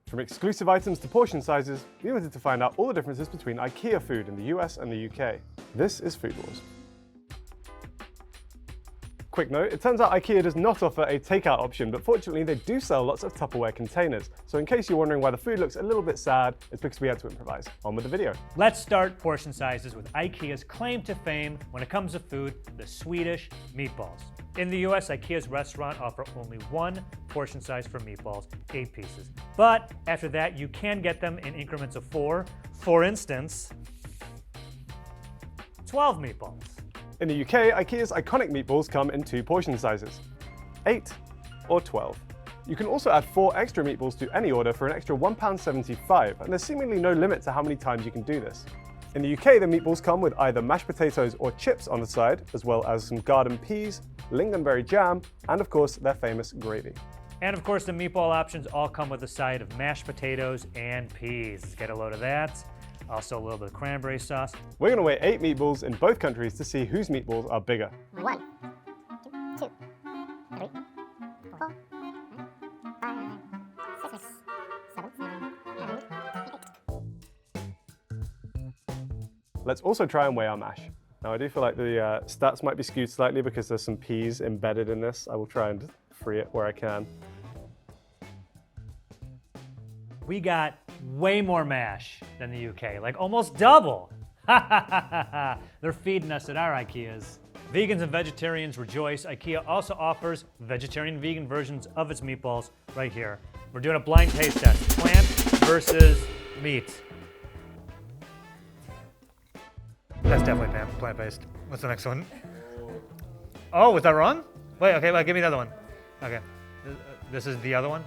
From exclusive items to portion sizes, we wanted to find out all the differences between IKEA food in the US and the UK. This is Food Wars. Quick note, it turns out IKEA does not offer a takeout option, but fortunately they do sell lots of Tupperware containers. So in case you're wondering why the food looks a little bit sad, it's because we had to improvise. On with the video. Let's start portion sizes with IKEA's claim to fame when it comes to food, the Swedish meatballs. In the US, IKEA's restaurant offer only one portion size for meatballs, 8 pieces. But after that, you can get them in increments of 4. For instance, 12 meatballs. In the UK, IKEA's iconic meatballs come in 2 portion sizes, 8 or 12. You can also add 4 extra meatballs to any order for an extra £1.75, and there's seemingly no limit to how many times you can do this. In the UK, the meatballs come with either mashed potatoes or chips on the side, as well as some garden peas, lingonberry jam, and of course, their famous gravy. And of course, the meatball options all come with a side of mashed potatoes and peas. Get a load of that. Also a little bit of cranberry sauce. We're going to weigh 8 meatballs in both countries to see whose meatballs are bigger. 1, 2, 3, 4, 5, 6, 7, 8. Let's also try and weigh our mash. Now I do feel like the stats might be skewed slightly because there's some peas embedded in this. I will try and free it where I can. We got way more mash than the UK, like almost double. They're feeding us at our IKEAs. Vegans and vegetarians rejoice. IKEA also offers vegetarian vegan versions of its meatballs right here. We're doing a blind taste test. Plant versus meat. That's definitely plant-based. What's the next one? Oh, was that wrong? Wait, okay, well, give me the other one. Okay, this is the other one?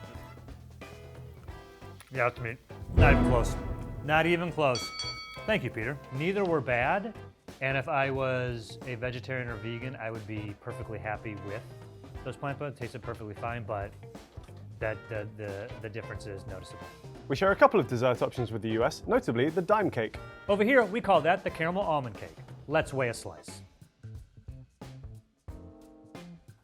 Yeah, it's meat. Not even close. Not even close. Thank you, Peter. Neither were bad, and if I was a vegetarian or vegan, I would be perfectly happy with those plant foods. Tasted perfectly fine, but the difference is noticeable. We share a couple of dessert options with the US, notably the dime cake. Over here, we call that the caramel almond cake. Let's weigh a slice.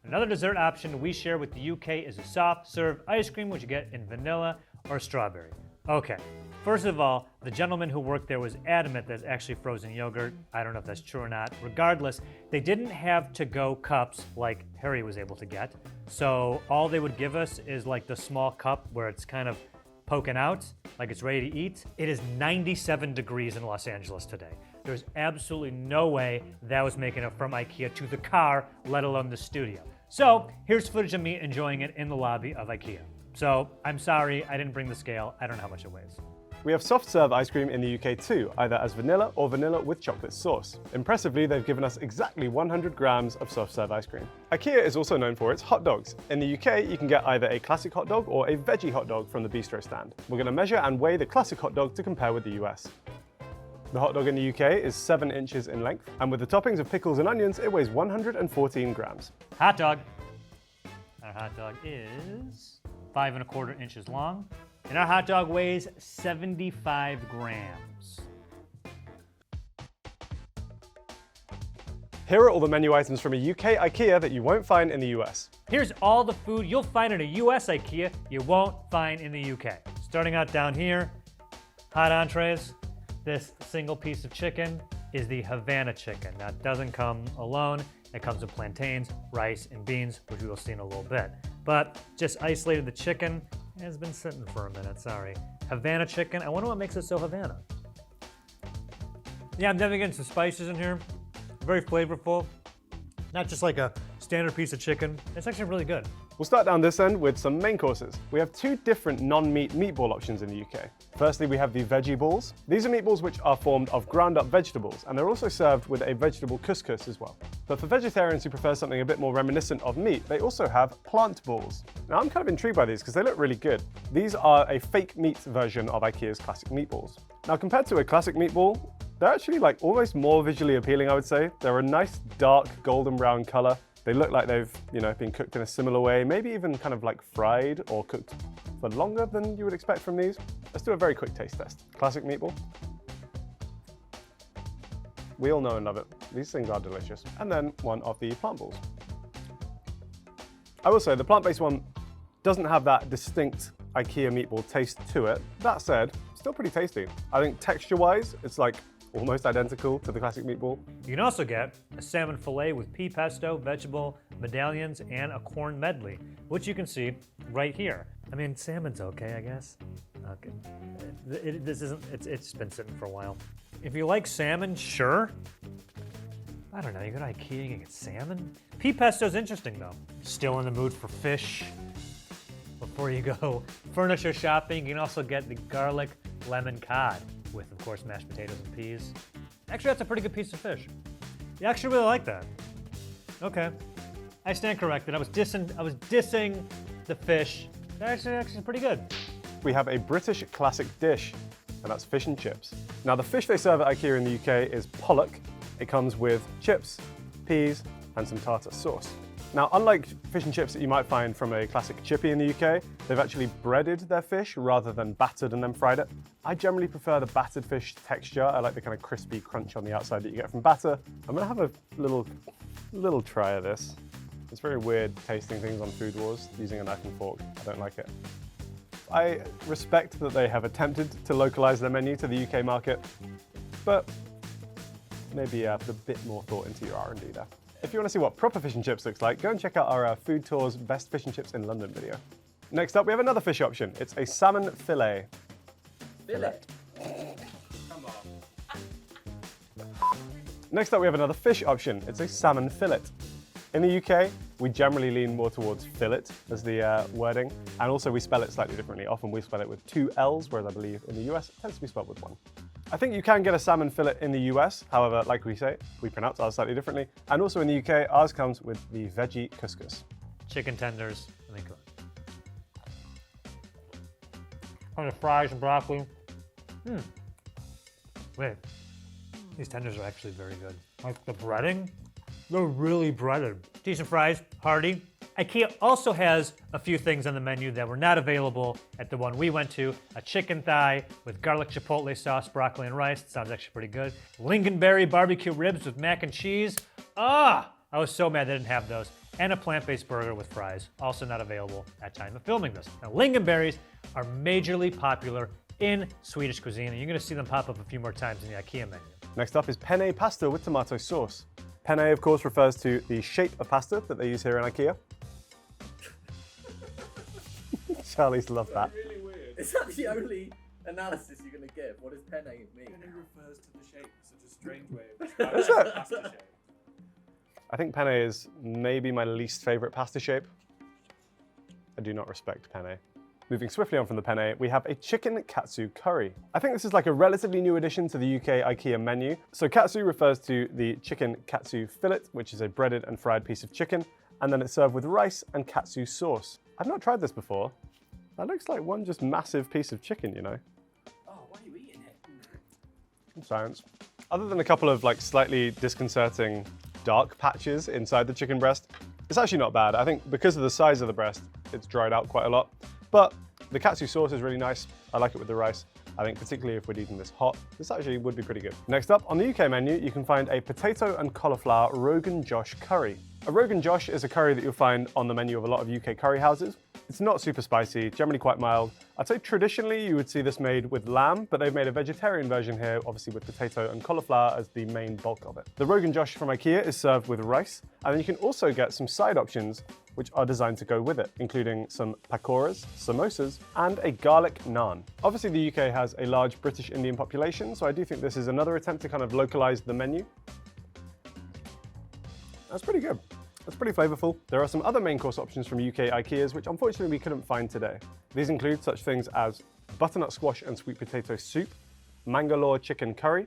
Another dessert option we share with the UK is a soft serve ice cream, which you get in vanilla or strawberry. Okay, first of all, the gentleman who worked there was adamant that it's actually frozen yogurt. I don't know if that's true or not. Regardless, they didn't have to-go cups like Harry was able to get. So all they would give us is like the small cup where it's kind of poking out, like it's ready to eat. It is 97 degrees in Los Angeles today. There's absolutely no way that was making it from IKEA to the car, let alone the studio. So here's footage of me enjoying it in the lobby of IKEA. So I'm sorry, I didn't bring the scale. I don't know how much it weighs. We have soft serve ice cream in the UK too, either as vanilla or vanilla with chocolate sauce. Impressively, they've given us exactly 100 grams of soft serve ice cream. IKEA is also known for its hot dogs. In the UK, you can get either a classic hot dog or a veggie hot dog from the bistro stand. We're going to measure and weigh the classic hot dog to compare with the US. The hot dog in the UK is 7 inches in length, and with the toppings of pickles and onions, it weighs 114 grams. Hot dog. Our hot dog is 5 1/4 inches long, and our hot dog weighs 75 grams. Here are all the menu items from a UK IKEA that you won't find in the US. Here's all the food you'll find in a US IKEA you won't find in the UK. Starting out down here, hot entrees. This single piece of chicken is the Havana chicken. Now, it doesn't come alone. It comes with plantains, rice, and beans, which we will see in a little bit. But just isolated the chicken. It's been sitting for a minute, sorry. Havana chicken. I wonder what makes it so Havana. Yeah, I'm definitely getting some spices in here. Very flavorful. Not just like a standard piece of chicken. It's actually really good. We'll start down this end with some main courses. We have 2 different non-meat meatball options in the UK. Firstly, we have the veggie balls. These are meatballs which are formed of ground up vegetables, and they're also served with a vegetable couscous as well. But for vegetarians who prefer something a bit more reminiscent of meat, they also have plant balls. Now I'm kind of intrigued by these because they look really good. These are a fake meat version of IKEA's classic meatballs. Now compared to a classic meatball, they're actually like almost more visually appealing, I would say. They're a nice dark golden brown color. They look like they've, been cooked in a similar way, maybe even kind of like fried or cooked for longer than you would expect from these. Let's do a very quick taste test. Classic meatball. We all know and love it. These things are delicious. And then one of the plant balls. I will say the plant-based one doesn't have that distinct Ikea meatball taste to it. That said, still pretty tasty. I think texture-wise, it's like almost identical to the classic meatball. You can also get a salmon fillet with pea pesto, vegetable medallions, and a corn medley, which you can see right here. I mean, salmon's okay, I guess. Okay. It's been sitting for a while. If you like salmon, sure. I don't know, you go to Ikea and get salmon? Pea pesto's interesting though. Still in the mood for fish? Before you go furniture shopping, you can also get the garlic lemon cod with, of course, mashed potatoes and peas. Actually, that's a pretty good piece of fish. You actually really like that. Okay. I stand corrected. I was dissing the fish. That's actually pretty good. We have a British classic dish, and that's fish and chips. Now, the fish they serve at Ikea in the UK is pollock. It comes with chips, peas, and some tartar sauce. Now, unlike fish and chips that you might find from a classic chippy in the UK, they've actually breaded their fish rather than battered and then fried it. I generally prefer the battered fish texture. I like the kind of crispy crunch on the outside that you get from batter. I'm gonna have a little try of this. It's very weird tasting things on Food Wars using a knife and fork. I don't like it. I respect that they have attempted to localize their menu to the UK market, but maybe put a bit more thought into your R&D there. If you want to see what proper fish and chips looks like, go and check out our Food Tours Best Fish and Chips in London video. Next up, we have another fish option. It's a salmon fillet. Fillet. Come on. Next up, we have another fish option. It's a salmon fillet. In the UK, we generally lean more towards fillet as the wording, and also we spell it slightly differently. Often we spell it with 2 L's, whereas I believe in the US it tends to be spelled with 1. I think you can get a salmon fillet in the US, however, like we say, we pronounce ours slightly differently. And also in the UK, ours comes with the veggie couscous. Chicken tenders, and then cook. On the fries and broccoli. Wait, these tenders are actually very good. Like the breading, they're really breaded. Decent fries, hearty. Ikea also has a few things on the menu that were not available at the one we went to. A chicken thigh with garlic chipotle sauce, broccoli, and rice. Sounds actually pretty good. Lingonberry barbecue ribs with mac and cheese. I was so mad they didn't have those. And a plant-based burger with fries, also not available at time of filming this. Now, lingonberries are majorly popular in Swedish cuisine, and you're gonna see them pop up a few more times in the Ikea menu. Next up is penne pasta with tomato sauce. Penne, of course, refers to the shape of pasta that they use here in Ikea. Charlie's love that. Really weird. Is that the only analysis you're going to give? What does penne mean? Penne refers to the shape. Such a strange way of describing Is it? pasta shape. I think penne is maybe my least favorite pasta shape. I do not respect penne. Moving swiftly on from the penne, we have a chicken katsu curry. I think this is like a relatively new addition to the UK Ikea menu. So katsu refers to the chicken katsu fillet, which is a breaded and fried piece of chicken, and then it's served with rice and katsu sauce. I've not tried this before. That looks like one just massive piece of chicken, you know. Oh, why are you eating it? Science. Other than a couple of like slightly disconcerting dark patches inside the chicken breast, it's actually not bad. I think because of the size of the breast, it's dried out quite a lot. But the katsu sauce is really nice. I like it with the rice. I think particularly if we're eating this hot, this actually would be pretty good. Next up, on the UK menu, you can find a potato and cauliflower Rogan Josh curry. A Rogan Josh is a curry that you'll find on the menu of a lot of UK curry houses. It's not super spicy, generally quite mild. I'd say traditionally you would see this made with lamb, but they've made a vegetarian version here, obviously with potato and cauliflower as the main bulk of it. The Rogan Josh from Ikea is served with rice, and then you can also get some side options which are designed to go with it, including some pakoras, samosas, and a garlic naan. Obviously the UK has a large British Indian population, so I do think this is another attempt to kind of localize the menu. That's pretty good. That's pretty flavorful. There are some other main course options from UK Ikeas, which unfortunately we couldn't find today. These include such things as butternut squash and sweet potato soup, Mangalore chicken curry,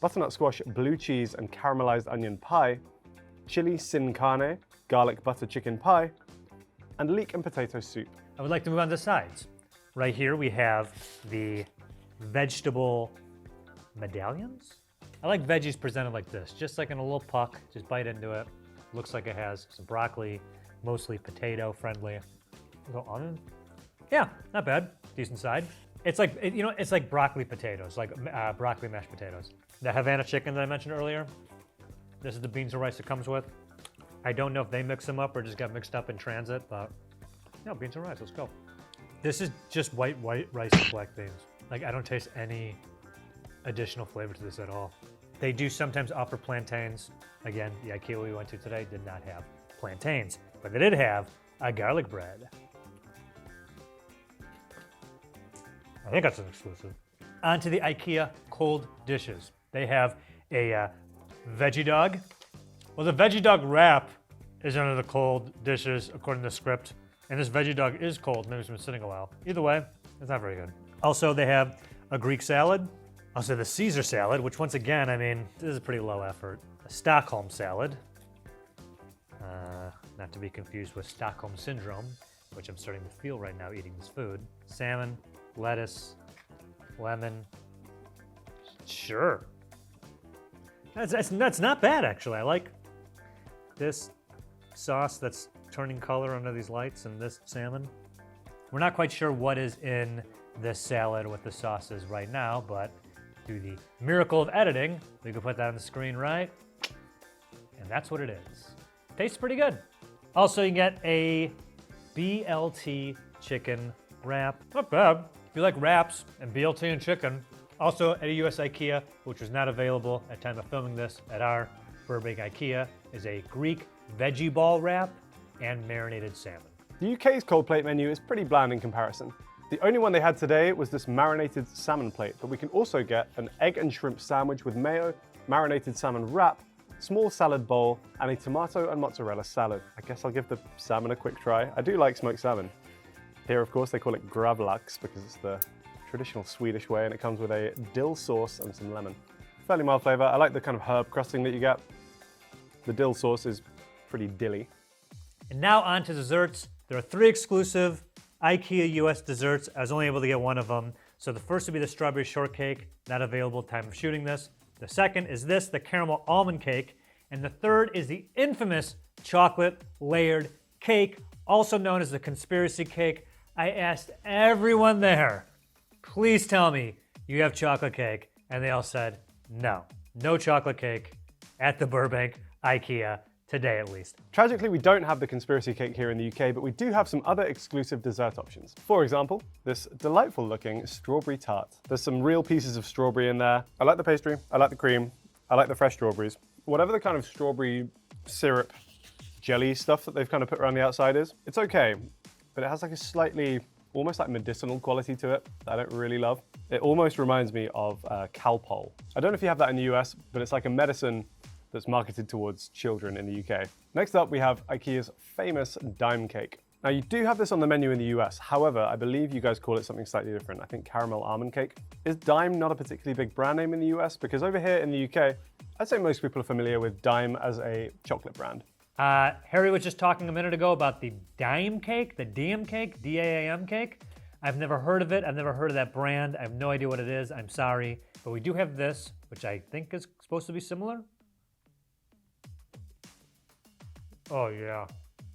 butternut squash blue cheese and caramelized onion pie, chili sin carne, garlic butter chicken pie, and leek and potato soup. I would like to move on to sides. Right here we have the vegetable medallions. I like veggies presented like this, just like in a little puck, just bite into it. Looks like it has some broccoli, mostly potato friendly. A little onion. Yeah, not bad, decent side. It's like, it's like broccoli potatoes, like broccoli mashed potatoes. The Havana chicken that I mentioned earlier, this is the beans and rice it comes with. I don't know if they mix them up or just got mixed up in transit, but yeah, beans and rice, let's go. This is just white rice and black beans. Like, I don't taste any additional flavor to this at all. They do sometimes offer plantains. Again, the Ikea we went to today did not have plantains, but they did have a garlic bread. I think that's an exclusive. On to the Ikea cold dishes. They have a veggie dog. Well, the veggie dog wrap is under the cold dishes according to the script. And this veggie dog is cold, maybe it's been sitting a while. Either way, it's not very good. Also, they have a Greek salad. Also, the Caesar salad, which once again, I mean, this is a pretty low effort. A Stockholm salad. Not to be confused with Stockholm Syndrome, which I'm starting to feel right now eating this food. Salmon, lettuce, lemon. Sure. That's not bad, actually. I like this sauce that's turning color under these lights and this salmon. We're not quite sure what is in this salad with the sauces right now, but through the miracle of editing, we can put that on the screen, right? And that's what it is. Tastes pretty good. Also, you get a BLT chicken wrap. Not bad. If you like wraps and BLT and chicken. Also, at a US Ikea, which was not available at time of filming this at our Burbank Ikea, is a Greek veggie ball wrap and marinated salmon. The UK's cold plate menu is pretty bland in comparison. The only one they had today was this marinated salmon plate, but we can also get an egg and shrimp sandwich with mayo, marinated salmon wrap, small salad bowl, and a tomato and mozzarella salad. I guess I'll give the salmon a quick try. I do like smoked salmon. Here, of course, they call it gravlax because it's the traditional Swedish way, and it comes with a dill sauce and some lemon. Fairly mild flavor. I like the kind of herb crusting that you get. The dill sauce is pretty dilly. And now on to desserts. There are 3 exclusive Ikea US desserts. I was only able to get one of them. So the first would be the strawberry shortcake, not available at the time of shooting this. The second is this, the caramel almond cake. And the third is the infamous chocolate layered cake, also known as the conspiracy cake. I asked everyone there, please tell me you have chocolate cake. And they all said, no chocolate cake at the Burbank Ikea. Today, at least. Tragically, we don't have the conspiracy cake here in the UK, but we do have some other exclusive dessert options. For example, this delightful looking strawberry tart. There's some real pieces of strawberry in there. I like the pastry, I like the cream, I like the fresh strawberries. Whatever the kind of strawberry syrup jelly stuff that they've kind of put around the outside is, it's okay, but it has like a slightly, almost like medicinal quality to it that I don't really love. It almost reminds me of Calpol. I don't know if you have that in the US, but it's like a medicine that's marketed towards children in the UK. Next up, we have Ikea's famous dime cake. Now, you do have this on the menu in the US. However, I believe you guys call it something slightly different. I think caramel almond cake. Is Dime not a particularly big brand name in the US? Because over here in the UK, I'd say most people are familiar with Dime as a chocolate brand. Harry was just talking a minute ago about the Dime cake, the DM cake, D-A-A-M cake. I've never heard of it. I've never heard of that brand. I have no idea what it is. I'm sorry. But we do have this, which I think is supposed to be similar. Oh yeah,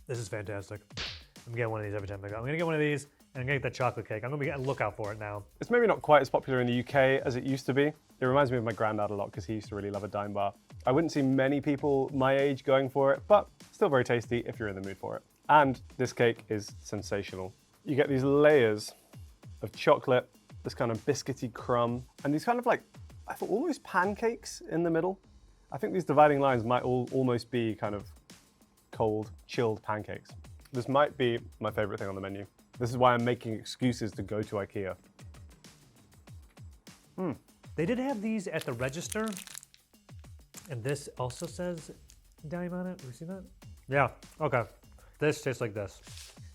this is fantastic. I'm getting one of these every time I go. I'm gonna get one of these and I'm gonna get the chocolate cake. I'm gonna be on the lookout for it now. It's maybe not quite as popular in the UK as it used to be. It reminds me of my granddad a lot because he used to really love a dime bar. I wouldn't see many people my age going for it, but still very tasty if you're in the mood for it. And this cake is sensational. You get these layers of chocolate, this kind of biscuity crumb, and these kind of like, I thought almost pancakes in the middle. I think these dividing lines might almost be kind of cold, chilled pancakes. This might be my favorite thing on the menu. This is why I'm making excuses to go to Ikea. They did have these at the register, and this also says Dime on it. Have you seen that? Yeah, okay. This tastes like this.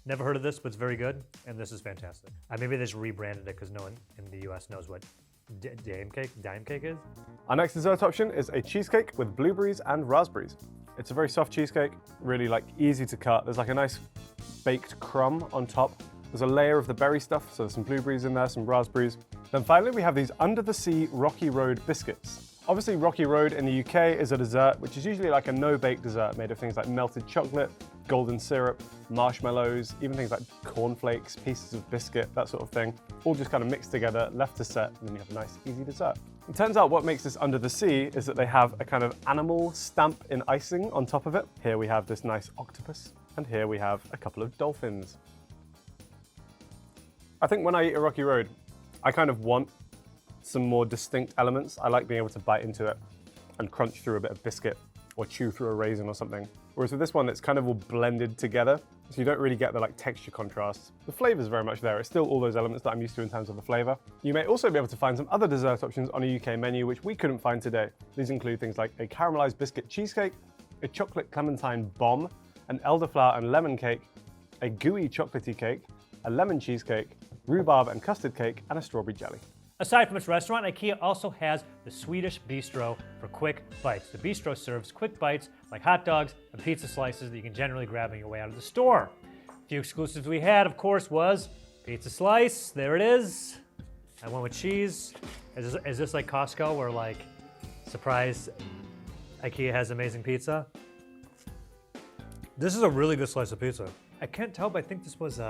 Never heard of this, but it's very good, and this is fantastic. Maybe they just rebranded it because no one in the US knows what dime cake is. Our next dessert option is a cheesecake with blueberries and raspberries. It's a very soft cheesecake, really like easy to cut. There's like a nice baked crumb on top. There's a layer of the berry stuff, so there's some blueberries in there, some raspberries. Then finally we have these under the sea Rocky Road biscuits. Obviously Rocky Road in the UK is a dessert, which is usually like a no-bake dessert made of things like melted chocolate, golden syrup, marshmallows, even things like cornflakes, pieces of biscuit, that sort of thing. All just kind of mixed together, left to set, and then you have a nice, easy dessert. It turns out what makes this under the sea is that they have a kind of animal stamp in icing on top of it. Here we have this nice octopus, and here we have a couple of dolphins. I think when I eat a Rocky Road, I kind of want some more distinct elements. I like being able to bite into it and crunch through a bit of biscuit or chew through a raisin or something. Whereas with this one, it's kind of all blended together, so you don't really get the like texture contrasts. The flavor's very much there. It's still all those elements that I'm used to in terms of the flavor. You may also be able to find some other dessert options on a UK menu, which we couldn't find today. These include things like a caramelized biscuit cheesecake, a chocolate clementine bomb, an elderflower and lemon cake, a gooey chocolatey cake, a lemon cheesecake, rhubarb and custard cake, and a strawberry jelly. Aside from its restaurant, Ikea also has the Swedish bistro for quick bites. The bistro serves quick bites like hot dogs and pizza slices that you can generally grab on your way out of the store. A few exclusives we had, of course, was pizza slice. There it is. I went with cheese. Is this like Costco where like, surprise, Ikea has amazing pizza? This is a really good slice of pizza. I can't tell, but I think this was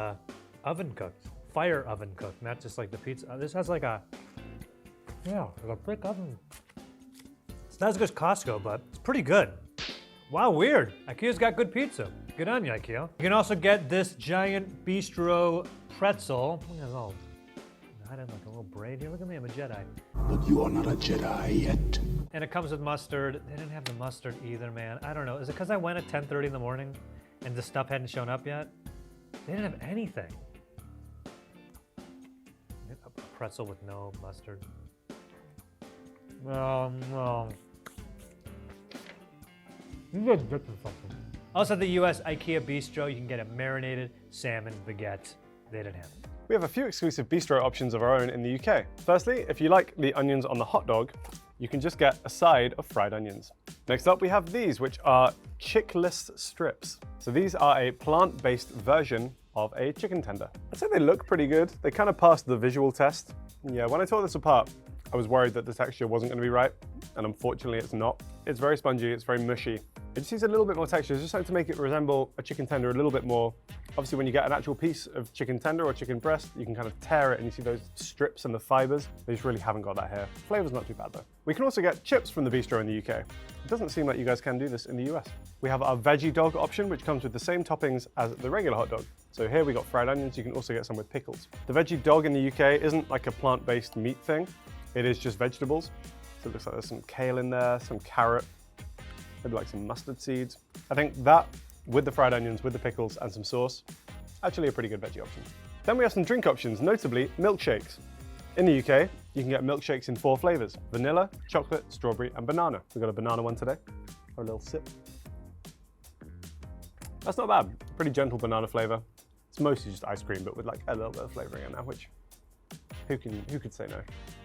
oven cooked. Fire oven cooked, not just like the pizza. This has like a brick oven. It's not as good as Costco, but it's pretty good. Wow, weird. Ikea's got good pizza. Good on you, Ikea. You can also get this giant bistro pretzel. Look at those. I didn't like a little braid here. Look at me, I'm a Jedi. But you are not a Jedi yet. And it comes with mustard. They didn't have the mustard either, man. I don't know. Is it because I went at 10:30 in the morning and the stuff hadn't shown up yet? They didn't have anything. A pretzel with no mustard. No. You guys get something. Also at the US Ikea Bistro, you can get a marinated salmon baguette. They didn't have it. We have a few exclusive bistro options of our own in the UK. Firstly, if you like the onions on the hot dog, you can just get a side of fried onions. Next up, we have these, which are chickless strips. So these are a plant-based version of a chicken tender. I'd say they look pretty good. They kind of passed the visual test. Yeah, when I tore this apart, I was worried that the texture wasn't going to be right, and unfortunately it's not. It's very spongy, it's very mushy. It just needs a little bit more texture. It's just like to make it resemble a chicken tender a little bit more. Obviously, when you get an actual piece of chicken tender or chicken breast, you can kind of tear it and you see those strips and the fibers. They just really haven't got that here. Flavor's not too bad though. We can also get chips from the bistro in the UK. It doesn't seem like you guys can do this in the US. We have our veggie dog option, which comes with the same toppings as the regular hot dog. So here we got fried onions. You can also get some with pickles. The veggie dog in the UK isn't like a plant-based meat thing. It is just vegetables. So it looks like there's some kale in there, some carrot, maybe like some mustard seeds. I think that, with the fried onions, with the pickles and some sauce, actually a pretty good veggie option. Then we have some drink options, notably milkshakes. In the UK, you can get milkshakes in 4 flavors: vanilla, chocolate, strawberry, and banana. We've got a banana one today, for a little sip. That's not bad, pretty gentle banana flavor. It's mostly just ice cream, but with like a little bit of flavoring in there, which who could say no?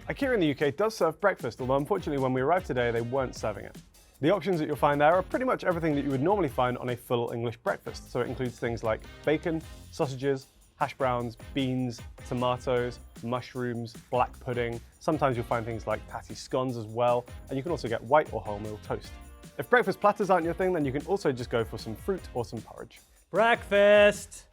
Ikea in the UK does serve breakfast, although unfortunately when we arrived today, they weren't serving it. The options that you'll find there are pretty much everything that you would normally find on a full English breakfast. So it includes things like bacon, sausages, hash browns, beans, tomatoes, mushrooms, black pudding. Sometimes you'll find things like patty scones as well, and you can also get white or wholemeal toast. If breakfast platters aren't your thing, then you can also just go for some fruit or some porridge. Breakfast!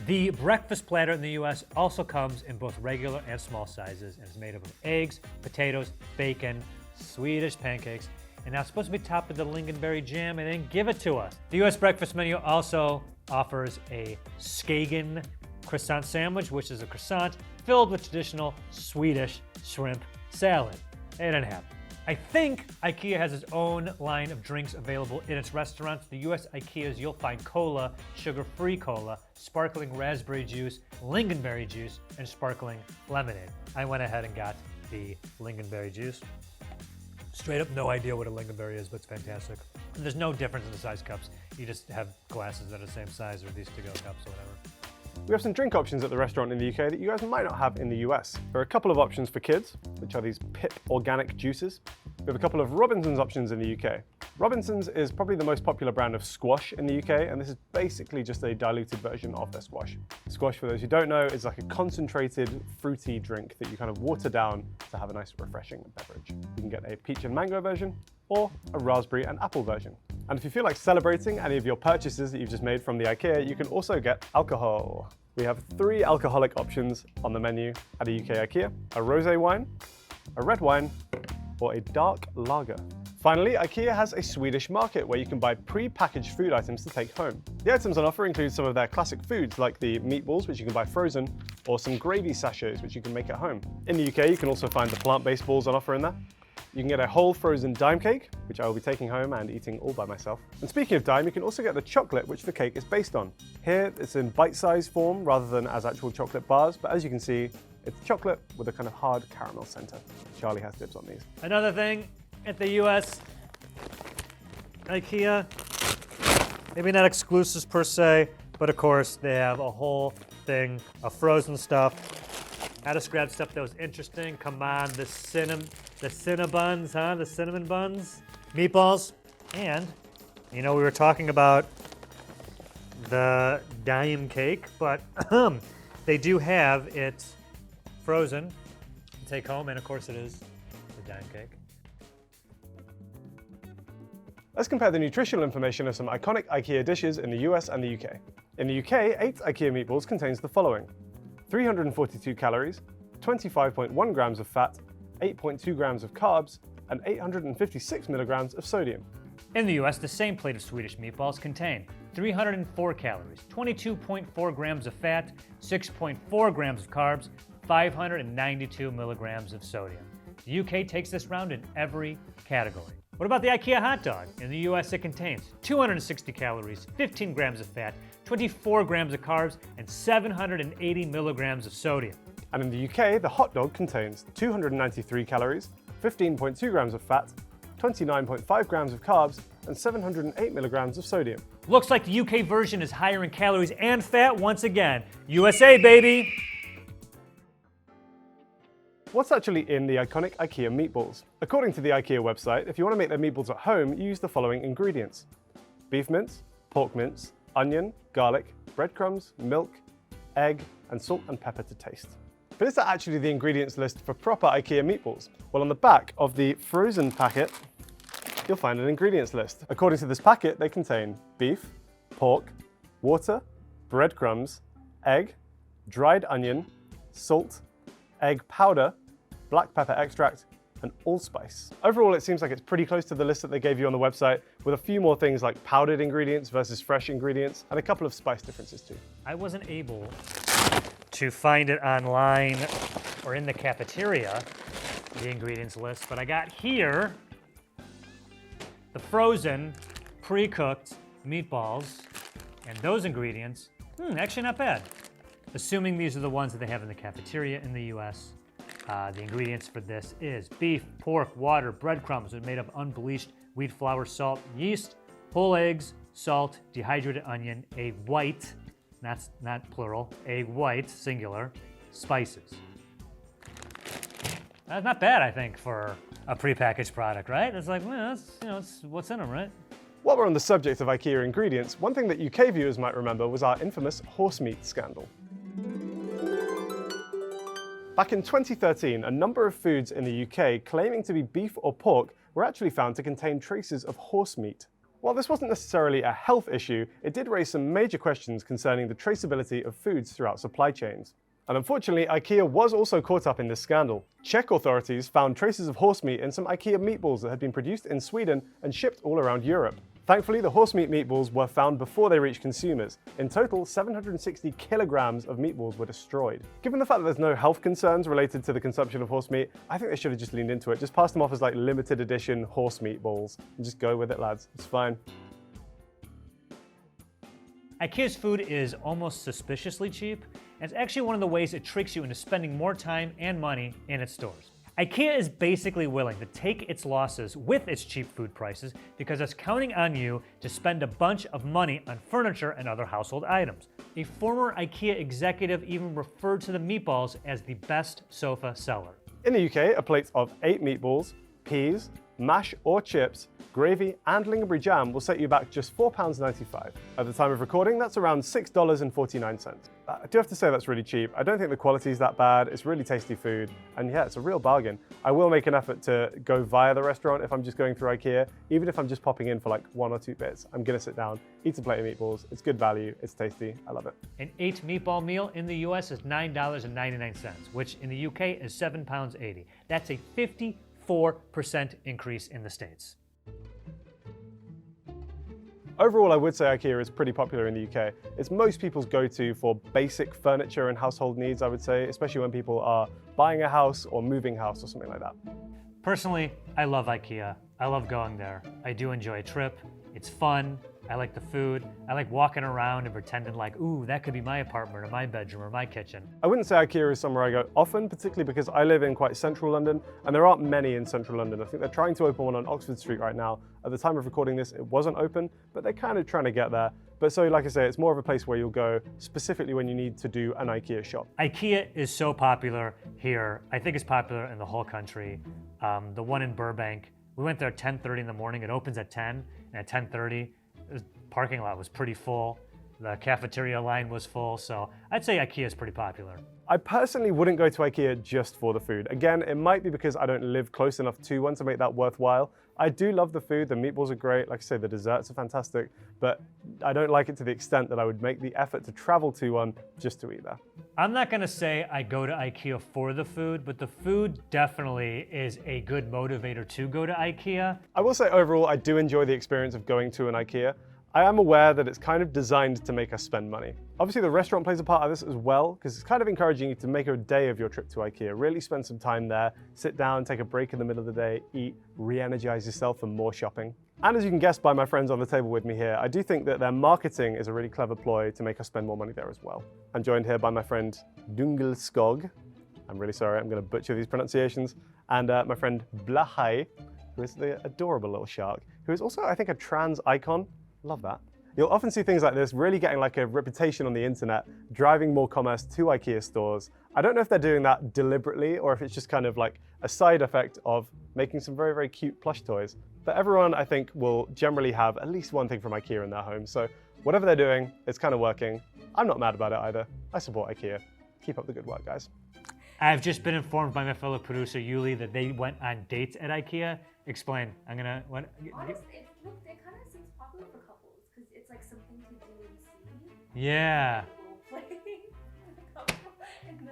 The breakfast platter in the US also comes in both regular and small sizes and is made up of eggs, potatoes, bacon, Swedish pancakes, and now it's supposed to be topped with the lingonberry jam, and then give it to us. The US breakfast menu also offers a Skagen croissant sandwich, which is a croissant filled with traditional Swedish shrimp salad. They didn't have it. I think Ikea has its own line of drinks available in its restaurants. The US Ikeas, you'll find cola, sugar-free cola, sparkling raspberry juice, lingonberry juice, and sparkling lemonade. I went ahead and got the lingonberry juice. Straight up no idea what a lingonberry is, but it's fantastic. And there's no difference in the size cups. You just have glasses that are the same size, or these to-go cups or whatever. We have some drink options at the restaurant in the UK that you guys might not have in the US. There are a couple of options for kids, which are these Pip organic juices. We have a couple of Robinsons options in the UK. Robinsons is probably the most popular brand of squash in the UK, and this is basically just a diluted version of their squash. Squash, for those who don't know, is like a concentrated, fruity drink that you kind of water down to have a nice, refreshing beverage. You can get a peach and mango version, or a raspberry and apple version. And if you feel like celebrating any of your purchases that you've just made from the IKEA, you can also get alcohol. We have 3 alcoholic options on the menu at a UK IKEA: a rosé wine, a red wine, or a dark lager. Finally, IKEA has a Swedish market where you can buy pre-packaged food items to take home. The items on offer include some of their classic foods like the meatballs, which you can buy frozen, or some gravy sachets, which you can make at home. In the UK, you can also find the plant-based balls on offer in there. You can get a whole frozen dime cake, which I will be taking home and eating all by myself. And speaking of dime, you can also get the chocolate, which the cake is based on. Here, it's in bite-sized form rather than as actual chocolate bars, but as you can see, it's chocolate with a kind of hard caramel center. Charlie has dibs on these. Another thing at the US, Ikea, maybe not exclusives per se, but of course they have a whole thing of frozen stuff. I just grabbed stuff that was interesting. Come on, the Cinnabuns, huh? The cinnamon buns, meatballs, and you know we were talking about the dime cake, but they do have it frozen to take home, and of course it is the dime cake. Let's compare the nutritional information of some iconic IKEA dishes in the US and the UK. In the UK, 8 IKEA meatballs contains the following: 342 calories, 25.1 grams of fat, 8.2 grams of carbs, and 856 milligrams of sodium. In the US, the same plate of Swedish meatballs contain 304 calories, 22.4 grams of fat, 6.4 grams of carbs, 592 milligrams of sodium. The UK takes this round in every category. What about the IKEA Hot Dog? In the US, it contains 260 calories, 15 grams of fat, 24 grams of carbs, and 780 milligrams of sodium. And in the UK, the hot dog contains 293 calories, 15.2 grams of fat, 29.5 grams of carbs, and 708 milligrams of sodium. Looks like the UK version is higher in calories and fat once again. USA, baby! What's actually in the iconic IKEA meatballs? According to the IKEA website, if you want to make their meatballs at home, you use the following ingredients: beef mince, pork mince, onion, garlic, breadcrumbs, milk, egg, and salt and pepper to taste. But is that actually the ingredients list for proper IKEA meatballs? Well, on the back of the frozen packet, you'll find an ingredients list. According to this packet, they contain beef, pork, water, breadcrumbs, egg, dried onion, salt, egg powder, black pepper extract, and allspice. Overall, it seems like it's pretty close to the list that they gave you on the website, with a few more things like powdered ingredients versus fresh ingredients, and a couple of spice differences too. I wasn't able to find it online or in the cafeteria, the ingredients list, but I got here the frozen, pre-cooked meatballs, and those ingredients, actually not bad. Assuming these are the ones that they have in the cafeteria in the US, the ingredients for this is beef, pork, water, breadcrumbs made of unbleached wheat flour, salt, yeast, whole eggs, salt, dehydrated onion, egg white, that's not plural, egg white, singular, spices. That's not bad, I think, for a prepackaged product, right? It's like, well, that's, it's what's in them, right? While we're on the subject of IKEA ingredients, one thing that UK viewers might remember was our infamous horse meat scandal. Back in 2013, a number of foods in the UK claiming to be beef or pork were actually found to contain traces of horse meat. While this wasn't necessarily a health issue, it did raise some major questions concerning the traceability of foods throughout supply chains. And unfortunately, IKEA was also caught up in this scandal. Czech authorities found traces of horse meat in some IKEA meatballs that had been produced in Sweden and shipped all around Europe. Thankfully, the horse meat meatballs were found before they reached consumers. In total, 760 kilograms of meatballs were destroyed. Given the fact that there's no health concerns related to the consumption of horse meat, I think they should have just leaned into it. Just pass them off as like limited edition horse meatballs and just go with it, lads. It's fine. IKEA's food is almost suspiciously cheap, and it's actually one of the ways it tricks you into spending more time and money in its stores. IKEA is basically willing to take its losses with its cheap food prices because it's counting on you to spend a bunch of money on furniture and other household items. A former IKEA executive even referred to the meatballs as the best sofa seller. In the UK, a plate of 8 meatballs, peas, mash or chips, gravy and lingonberry jam will set you back just £4.95. At the time of recording, that's around $6.49. I do have to say that's really cheap. I don't think the quality is that bad. It's really tasty food. And yeah, it's a real bargain. I will make an effort to go via the restaurant if I'm just going through IKEA. Even if I'm just popping in for like 1 or 2 bits, I'm gonna sit down, eat a plate of meatballs. It's good value, it's tasty, I love it. An 8 meatball meal in the US is $9.99, which in the UK is £7.80. That's a 54% increase in the States. Overall, I would say IKEA is pretty popular in the UK. It's most people's go-to for basic furniture and household needs, I would say, especially when people are buying a house or moving house or something like that. Personally, I love IKEA. I love going there. I do enjoy a trip. It's fun. I like the food. I like walking around and pretending like, ooh, that could be my apartment or my bedroom or my kitchen. I wouldn't say IKEA is somewhere I go often, particularly because I live in quite central London, and there aren't many in central London. I think they're trying to open one on Oxford Street right now. At the time of recording this, it wasn't open, but they're kind of trying to get there. But so, like I say, it's more of a place where you'll go specifically when you need to do an IKEA shop. IKEA is so popular here. I think it's popular in the whole country. The one in Burbank, we went there at 10:30 in the morning. It opens at 10, and at 10:30, the parking lot was pretty full. The cafeteria line was full, so I'd say IKEA is pretty popular. I personally wouldn't go to IKEA just for the food. Again, it might be because I don't live close enough to one to make that worthwhile. I do love the food, the meatballs are great, like I say, the desserts are fantastic, but I don't like it to the extent that I would make the effort to travel to one just to eat there. I'm not gonna say I go to IKEA for the food, but the food definitely is a good motivator to go to IKEA. I will say overall, I do enjoy the experience of going to an IKEA. I am aware that it's kind of designed to make us spend money. Obviously, the restaurant plays a part of this as well, because it's kind of encouraging you to make a day of your trip to IKEA. Really spend some time there, sit down, take a break in the middle of the day, eat, re-energize yourself for more shopping. And as you can guess by my friends on the table with me here, I do think that their marketing is a really clever ploy to make us spend more money there as well. I'm joined here by my friend Dungel Skog. I'm really sorry, I'm going to butcher these pronunciations. And my friend Blahai, who is the adorable little shark, who is also, I think, a trans icon. Love that. You'll often see things like this really getting like a reputation on the internet, driving more commerce to IKEA stores. I don't know if they're doing that deliberately or if it's just kind of like a side effect of making some very, very cute plush toys. But everyone, I think, will generally have at least one thing from IKEA in their home. So whatever they're doing, it's kind of working. I'm not mad about it either. I support IKEA. Keep up the good work, guys. I've just been informed by my fellow producer, Yuli, that they went on dates at IKEA. Explain. I'm gonna, what? Honestly, it kind of seems popular for couples because it's like something to do and see. Yeah. Role playing the couple and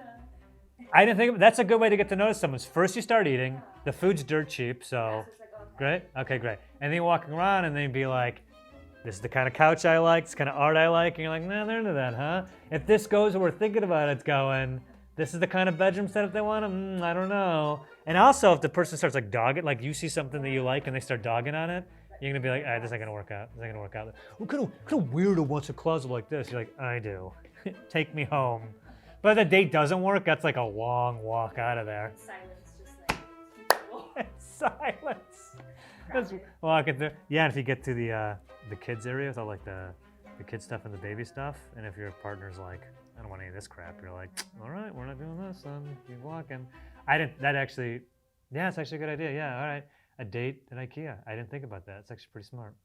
I didn't think, that's a good way to get to know someone. First you start eating, the food's dirt cheap, so, it's like, okay. great? Okay, great. And then you're walking around and they'd be like, this is the kind of couch I like, this kind of art I like, and you're like, nah, they're into that, huh? If this goes where we're thinking about it's going, this is the kind of bedroom setup they want, I don't know. And also, if the person starts like dogging, like you see something that you like and they start dogging on it, you're gonna be like, this ain't gonna work out. This ain't gonna work out. What kind of weirdo wants a closet like this? You're like, I do. Take me home. But if the date doesn't work, that's like a long walk out of there. Silence, just like Silence. Just walking through. Yeah, and if you get to the kids area with all like the kid stuff and the baby stuff, and if your partner's like, I don't want any of this crap, you're like, all right, we're not doing this, then keep walking. It's actually a good idea. Yeah, all right. A date at IKEA. I didn't think about that. It's actually pretty smart.